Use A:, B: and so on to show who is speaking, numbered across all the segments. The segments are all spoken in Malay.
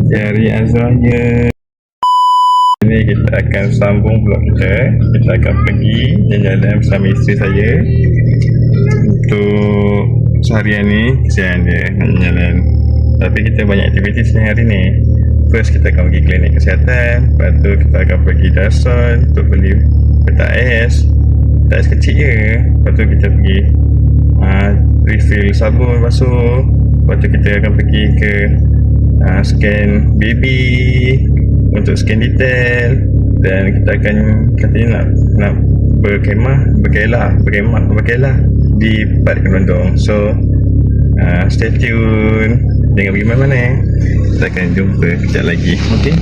A: Dari Azraya. Ini kita akan sambung vlog kita. Kita akan pergi jalan-jalan bersama isteri saya. Untuk seharian ni, kesian dia nak jalan. Tapi kita banyak aktiviti sebenarnya hari ni. First kita akan pergi klinik kesihatan. Lepas tu kita akan pergi Dason untuk beli petak ais. Petak ais kecil je. Lepas tu kita pergi refill sabun basuh. Lepas tu kita akan pergi ke scan baby untuk scan detail. Dan kita akan katanya nak berkemah di Park Kelondong. So stay tune, jangan pergi mana-mana. Kita akan jumpa kejap lagi. Okay,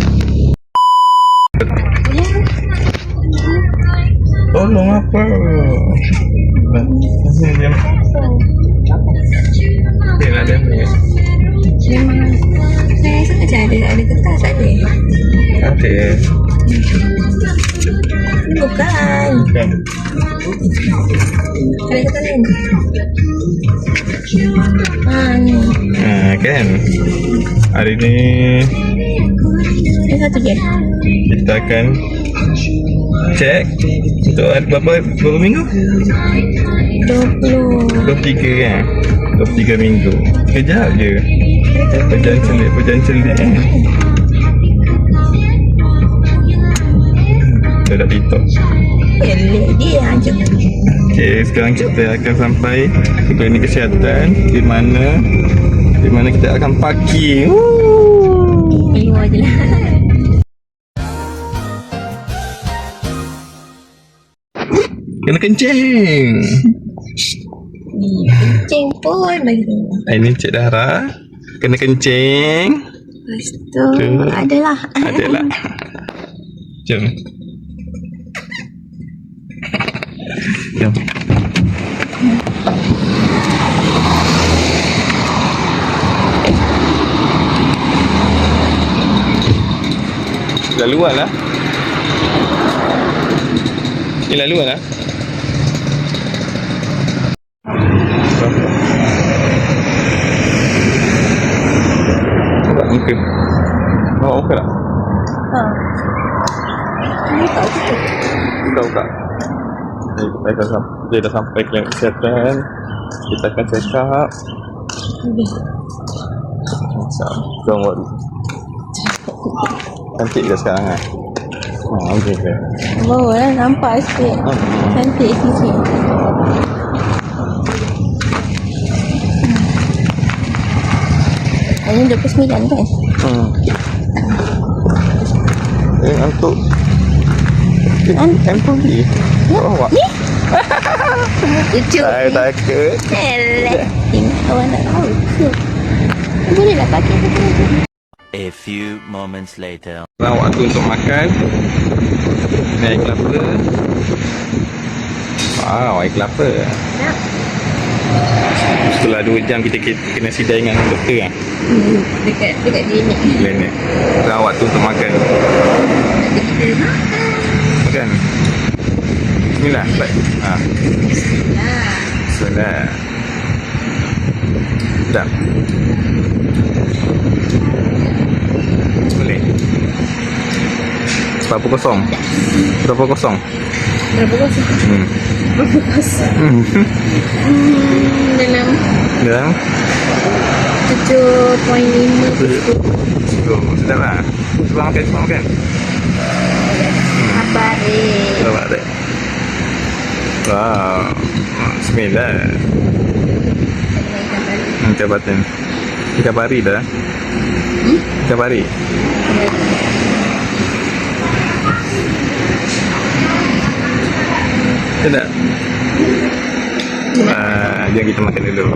A: tolong apa diam. Okay lah dia ni.
B: Saya rasa macam ada kertas ada.
A: Ada.
B: Ini bukan. Ada kertas ni. Ni.
A: Kan. Hari ni
B: Ini satu je.
A: kita akan check untuk berapa minggu? 23 kan? 23 minggu. Kejap je. Pejalan celik kan? Dia dah TikTok.
B: Elok dia aja.
A: Okay, sekarang kita akan sampai ke klinik kesihatan di mana kita akan parking.
B: Keluar je lah.
A: Kena kencing.
B: Kencing pun bagi.
A: Ini Cik Dara. Kena kencing.
B: Lepas tu adalah.
A: Jom. Jom. Laluan lah. Ni laluan lah. Nampak muka. Nampak muka tak? Buka. Kita dah sampai klinik kesihatan. Kita akan check up. Don't worry. Cantik ke sekarang kan? Okey.
B: Bawa lah nampak sikit. Cantik sikit. Ini 29 kan?
A: Untuk handphone ni? Awak?
B: Ni? Lucu.
A: Saya takut.
B: Elek. Awak nak tahu ke? Boleh lah pakai tu.
C: A few moments later.
A: Waktu untuk makan. Ni air kelapa. Wow, air kelapa. Setelah 2 jam kita kena sidai dengan doktor kan?
B: Dekat klinik.
A: Klinik. Sekarang waktu untuk makan. Makan. Bismillah. Bismillah. Sedap. Boleh. Berapa kosong?
B: Berapa kosong? Dalam 7.5.
A: Sedap lah. Cuba makan. Sabar dek. Wow. Bismillah. Jabatan. 3 hari dah. 3 hari. Sedap. Jom kita makan dulu.